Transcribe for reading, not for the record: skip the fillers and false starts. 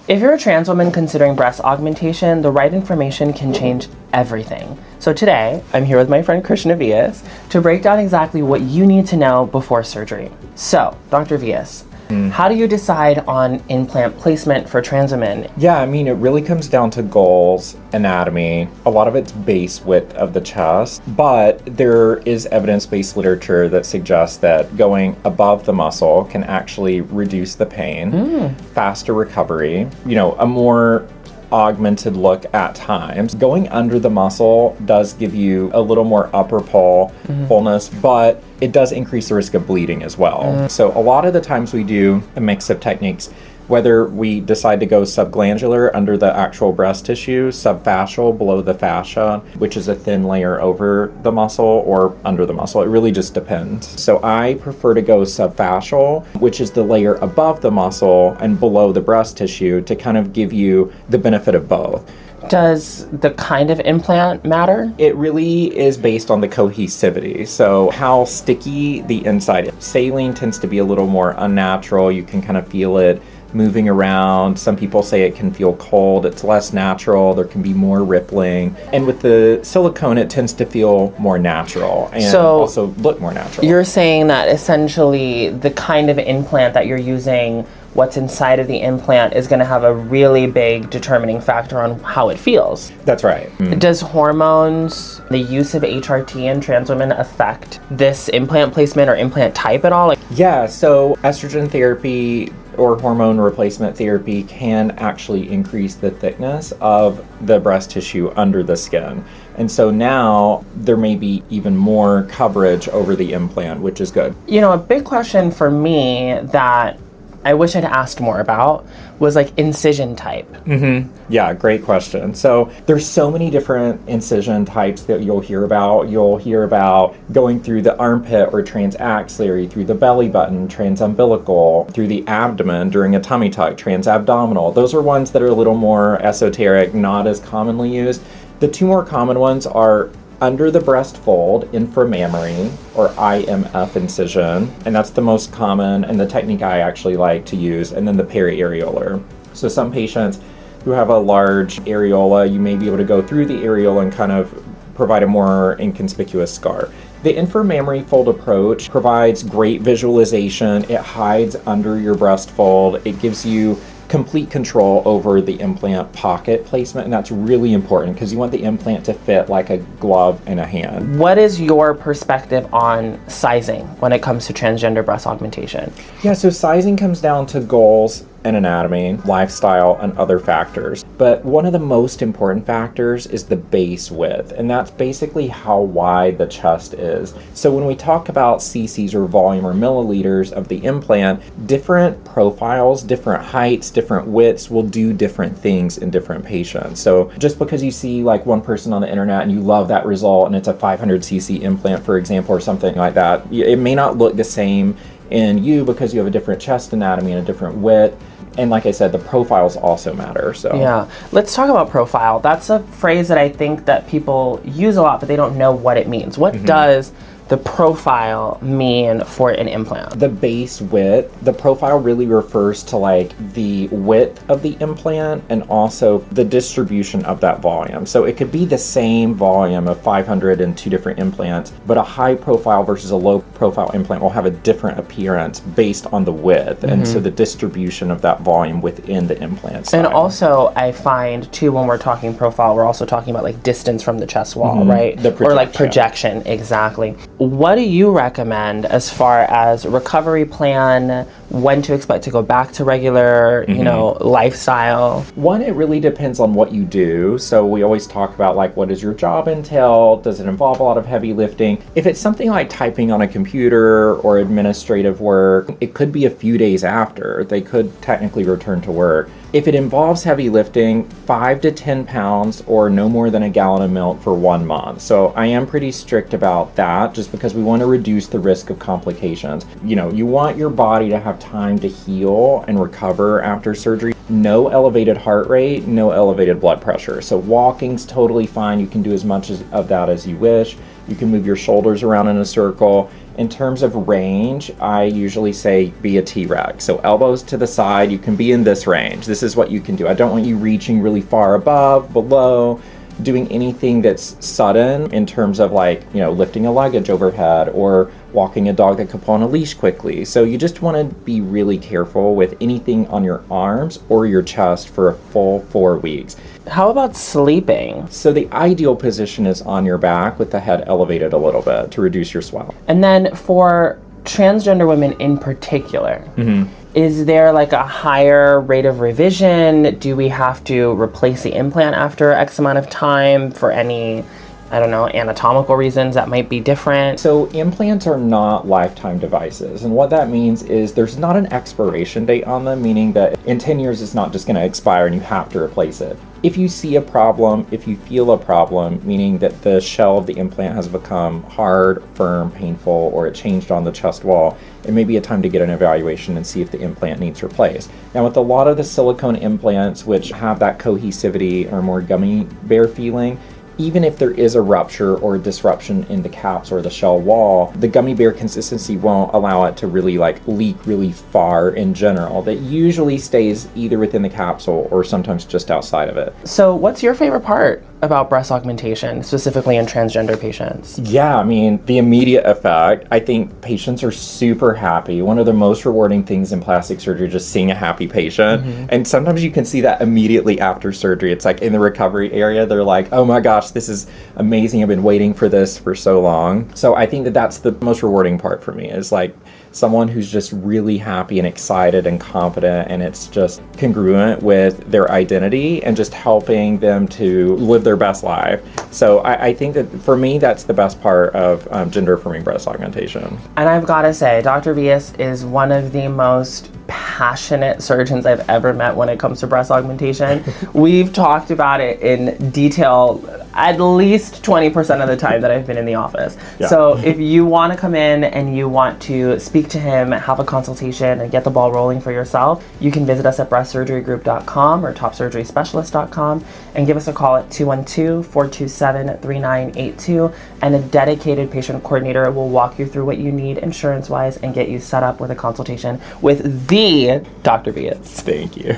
If you're a trans woman considering breast augmentation, the right information can change everything. So today, I'm here with my friend Krishna Vyas to break down exactly what you need to know before surgery. So, Dr. Vyas, how do you decide on implant placement for trans women? Yeah, I mean, it really comes down to goals, anatomy. A lot of it's base width of the chest, but there is evidence-based literature that suggests that going above the muscle can actually reduce the pain, faster recovery, a more augmented look at times. Going under the muscle does give you a little more upper pole fullness, but it does increase the risk of bleeding as well. So a lot of the times we do a mix of techniques, whether we decide to go subglandular under the actual breast tissue, subfascial below the fascia, which is a thin layer over the muscle, or under the muscle. It really just depends. So I prefer to go subfascial, which is the layer above the muscle and below the breast tissue, to kind of give you the benefit of both. Does the kind of implant matter? It really is based on the cohesivity. So how sticky the inside is. Saline tends to be a little more unnatural. You can kind of feel it moving around. Some people say it can feel cold. It's less natural. There can be more rippling. And with the silicone, it tends to feel more natural and also look more natural. You're saying that essentially the kind of implant that you're using, what's inside of the implant, is going to have a really big determining factor on how it feels. That's right. Does hormones, the use of HRT in trans women affect this implant placement or implant type at all? Yeah, so estrogen therapy or hormone replacement therapy can actually increase the thickness of the breast tissue under the skin. And so now there may be even more coverage over the implant, which is good. A big question for me that I wish I'd asked more about was incision type. Yeah, great question. So there's so many different incision types that you'll hear about. You'll hear about going through the armpit or transaxillary, through the belly button, transumbilical, through the abdomen during a tummy tuck, transabdominal. Those are ones that are a little more esoteric, not as commonly used. The two more common ones are under the breast fold, inframammary, or IMF incision, and that's the most common and the technique I actually like to use, and then the periareolar. So some patients who have a large areola, you may be able to go through the areola and kind of provide a more inconspicuous scar. The inframammary fold approach provides great visualization. It hides under your breast fold. It gives you complete control over the implant pocket placement, and that's really important because you want the implant to fit like a glove in a hand. What is your perspective on sizing when it comes to transgender breast augmentation? Yeah, so sizing comes down to goals and anatomy, lifestyle, and other factors. But one of the most important factors is the base width, and that's basically how wide the chest is. So when we talk about cc's or volume or milliliters of the implant, different profiles, different heights, different widths will do different things in different patients. So just because you see one person on the internet and you love that result and it's a 500cc implant, for example, or something like that, it may not look the same in you because you have a different chest anatomy and a different width. And like I said, the profiles also matter. So yeah, let's talk about profile. That's a phrase that I think that people use a lot, but they don't know what it means. What does the profile mean for an implant? The base width, the profile really refers to the width of the implant and also the distribution of that volume. So it could be the same volume of 500 in two different implants, but a high profile versus a low profile implant will have a different appearance based on the width. And so the distribution of that volume within the implant style. And also I find too, when we're talking profile, we're also talking about distance from the chest wall, right? The projection. Or projection, exactly. What do you recommend as far as recovery plan, when to expect to go back to regular, lifestyle? One, it really depends on what you do. So we always talk about what does your job entail? Does it involve a lot of heavy lifting? If it's something like typing on a computer or administrative work, it could be a few days after. They could technically return to work. If it involves heavy lifting, 5 to 10 pounds or no more than a gallon of milk for 1 month. So I am pretty strict about that just because we want to reduce the risk of complications. You want your body to have time to heal and recover after surgery. No elevated heart rate, no elevated blood pressure. So walking's totally fine. You can do as much of that as you wish. You can move your shoulders around in a circle. In terms of range, I usually say be a T-Rex. So elbows to the side, you can be in this range. This is what you can do. I don't want you reaching really far above, below, doing anything that's sudden in terms of like, lifting a luggage overhead or walking a dog that could pull on a leash quickly. So you just want to be really careful with anything on your arms or your chest for a full 4 weeks. How about sleeping? So the ideal position is on your back with the head elevated a little bit to reduce your swell. And then for transgender women in particular, is there like a higher rate of revision? Do we have to replace the implant after X amount of time for any, anatomical reasons that might be different? So implants are not lifetime devices. And what that means is there's not an expiration date on them, meaning that in 10 years it's not just going to expire and you have to replace it. If you see a problem, if you feel a problem, meaning that the shell of the implant has become hard, firm, painful, or it changed on the chest wall, it may be a time to get an evaluation and see if the implant needs replaced. Now, with a lot of the silicone implants, which have that cohesivity or more gummy bear feeling, even if there is a rupture or a disruption in the caps or the shell wall, the gummy bear consistency won't allow it to really leak really far in general. That usually stays either within the capsule or sometimes just outside of it. So what's your favorite part about breast augmentation, specifically in transgender patients? Yeah, the immediate effect, I think patients are super happy. One of the most rewarding things in plastic surgery is just seeing a happy patient. And sometimes you can see that immediately after surgery. It's like in the recovery area, they're like, oh my gosh, this is amazing. I've been waiting for this for so long. So I think that that's the most rewarding part for me, is like someone who's just really happy and excited and confident, and it's just congruent with their identity and just helping them to live their best life. So I think that for me, that's the best part of gender-affirming breast augmentation. And I've got to say, Dr. Vyas is one of the most passionate surgeons I've ever met when it comes to breast augmentation. We've talked about it in detail at least 20% of the time that I've been in the office. Yeah. So if you want to come in and you want to speak to him, have a consultation, and get the ball rolling for yourself, you can visit us at breastsurgerygroup.com or topsurgeryspecialist.com and give us a call at 212-427-3982, and a dedicated patient coordinator will walk you through what you need insurance-wise and get you set up with a consultation with the Dr. Vyas. Thank you.